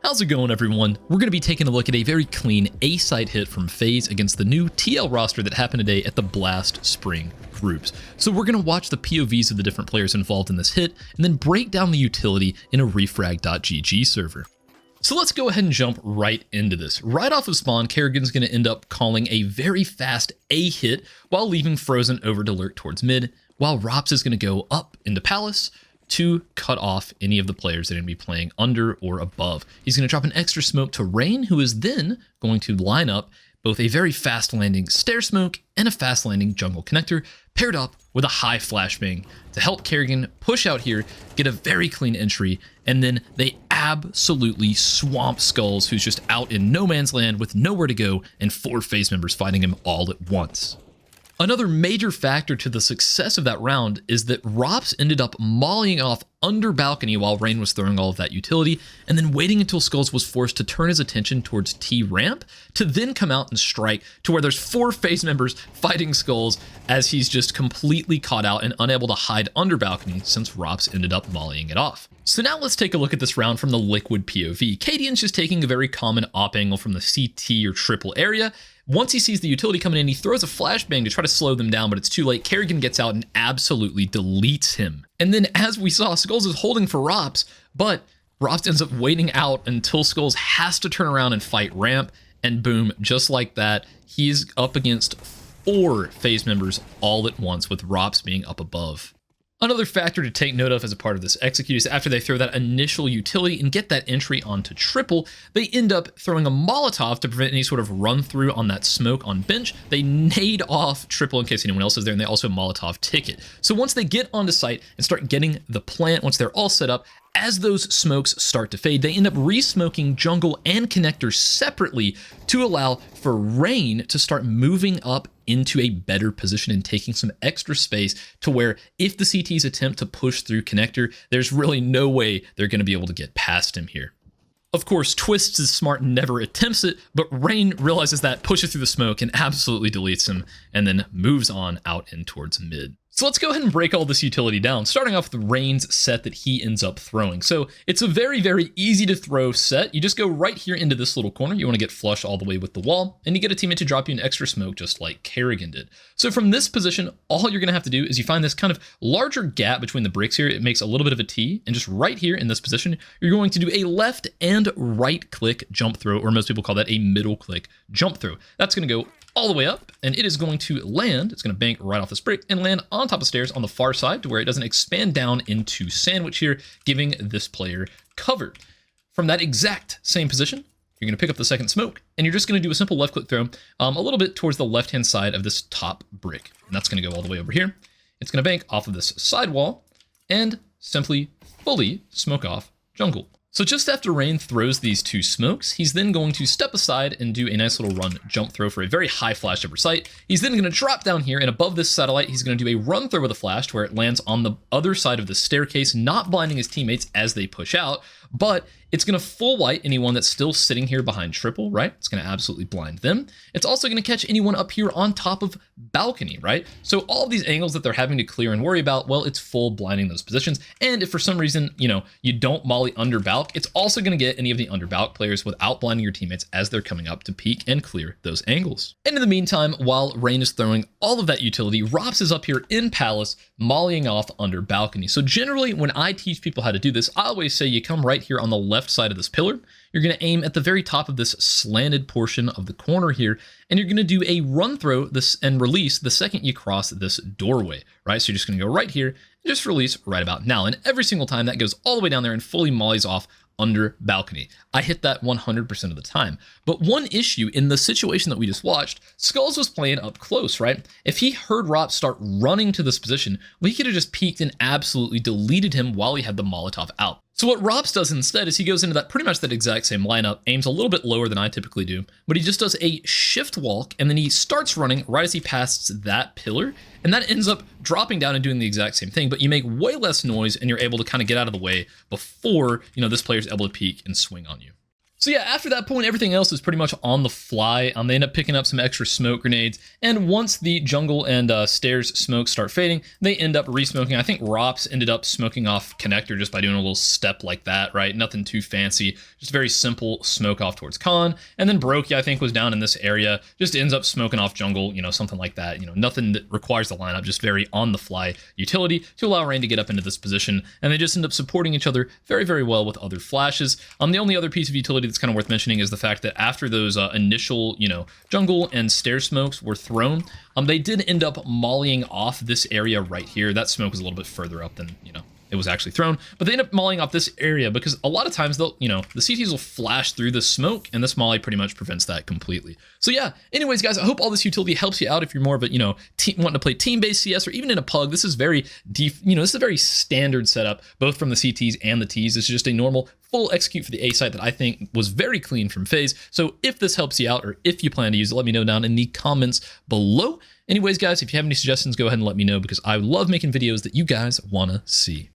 How's it going, everyone? We're going to be taking a look at a very clean A-side hit from FaZe against the new TL roster that happened today at the Blast Spring Groups. So we're going to watch the POVs of the different players involved in this hit, and then break down the utility in a refrag.gg server. So let's go ahead and jump right into this. Right off of spawn, Kerrigan's going to end up calling a very fast A hit while leaving Frozen over to lurk towards mid, while Rops is going to go up into Palace to cut off any of the players that are going to be playing under or above. He's going to drop an extra smoke to Rain, who is then going to line up both a very fast landing stair smoke and a fast landing jungle connector, paired up with a high flashbang to help Kerrigan push out here, get a very clean entry, and then they absolutely swamp Skulls, who's just out in no man's land with nowhere to go, and 4 FaZe members fighting him all at once. Another major factor to the success of that round is that Rops ended up mollying off under balcony while Rain was throwing all of that utility, and then waiting until Skulls was forced to turn his attention towards T ramp to then come out and strike to where there's 4 FaZe members fighting Skulls as he's just completely caught out and unable to hide under balcony since Rops ended up mollying it off. So now let's take a look at this round from the Liquid POV. Cadian's just taking a very common op angle from the CT or triple area. Once he sees the utility coming in, he throws a flashbang to try to slow them down, but it's too late. Kerrigan gets out and absolutely deletes him. And then, as we saw, Skulls is holding for Rops, but Rops ends up waiting out until Skulls has to turn around and fight ramp, and boom, just like that, he's up against 4 FaZe members all at once, with Rops being up above. Another factor to take note of as a part of this execute is after they throw that initial utility and get that entry onto triple, they end up throwing a Molotov to prevent any sort of run through on that smoke on bench. They nade off triple in case anyone else is there, and they also Molotov ticket. So once they get onto site and start getting the plant, once they're all set up, as those smokes start to fade, they end up re-smoking jungle and connector separately to allow for Rain to start moving up into a better position and taking some extra space to where if the CTs attempt to push through connector, there's really no way they're going to be able to get past him here. Of course, Twists is smart and never attempts it, but Rain realizes that, pushes through the smoke, and absolutely deletes him, and then moves on out and towards mid. So let's go ahead and break all this utility down, starting off with Rain's set that he ends up throwing. So it's a very, very easy to throw set. You just go right here into this little corner. You want to get flush all the way with the wall, and you get a teammate to drop you an extra smoke just like Kerrigan did. So from this position, all you're going to have to do is you find this kind of larger gap between the bricks here. It makes a little bit of a T, and just right here in this position, you're going to do a left and right click jump throw, or most people call that a middle click jump throw. That's going to go all the way up, and it is going to land, it's going to bank right off this brick and land on top of stairs on the far side to where it doesn't expand down into sandwich here, giving this player cover. From that exact same position, you're going to pick up the second smoke, and you're just going to do a simple left click throw a little bit towards the left-hand side of this top brick. And that's going to go all the way over here. It's going to bank off of this side wall and simply fully smoke off jungle. So just after Rain throws these 2 smokes, he's then going to step aside and do a nice little run jump throw for a very high flash over sight. He's then going to drop down here, and above this satellite, he's going to do a run throw with a flash to where it lands on the other side of the staircase, not blinding his teammates as they push out, but it's going to full white anyone that's still sitting here behind triple, right? It's going to absolutely blind them. It's also going to catch anyone up here on top of balcony, right? So all of these angles that they're having to clear and worry about, well, it's full blinding those positions. And if for some reason, you don't molly under balc, it's also going to get any of the under balc players without blinding your teammates as they're coming up to peek and clear those angles. And in the meantime, while Rain is throwing all of that utility, Rops is up here in Palace, mollying off under balcony. So generally, when I teach people how to do this, I always say you come right here on the left side of this pillar. You're going to aim at the very top of this slanted portion of the corner here, and you're going to do a run throw this and release the second you cross this doorway, right? So you're just going to go right here and just release right about now. And every single time that goes all the way down there and fully mollies off under balcony. I hit that 100% of the time. But one issue in the situation that we just watched, Skulls was playing up close, right? If he heard Rops start running to this position, well, he could have just peeked and absolutely deleted him while he had the Molotov out. So what Rops does instead is he goes into that pretty much that exact same lineup, aims a little bit lower than I typically do, but he just does a shift walk, and then he starts running right as he passes that pillar, and that ends up dropping down and doing the exact same thing, but you make way less noise and you're able to kind of get out of the way before, this player's able to peek and swing on you. So yeah, after that point, everything else is pretty much on the fly. They end up picking up some extra smoke grenades, and once the jungle and stairs smokes start fading, they end up re-smoking. I think Rops ended up smoking off connector just by doing a little step like that, right? Nothing too fancy, just very simple smoke off towards Con. And then Brokey, I think, was down in this area, just ends up smoking off jungle, you know, something like that. You know, nothing that requires the lineup, just very on-the-fly utility to allow Rain to get up into this position, and they just end up supporting each other very, very well with other flashes. The only other piece of utility that's kind of worth mentioning is the fact that after those initial, you know, jungle and stair smokes were thrown, they did end up mollying off this area right here. That smoke was a little bit further up than, you know, it was actually thrown, but they end up mollying off this area because a lot of times they'll, you know, the CTs will flash through the smoke, and this molly pretty much prevents that completely. So yeah, anyways, guys, I hope all this utility helps you out if you're more of a, you know, wanting to play team-based CS or even in a pug. This is very deep, you know, this is a very standard setup, both from the CTs and the Ts. This is just a normal full execute for the A site that I think was very clean from FaZe. So if this helps you out, or if you plan to use it, let me know down in the comments below. Anyways, guys, if you have any suggestions, go ahead and let me know, because I love making videos that you guys want to see.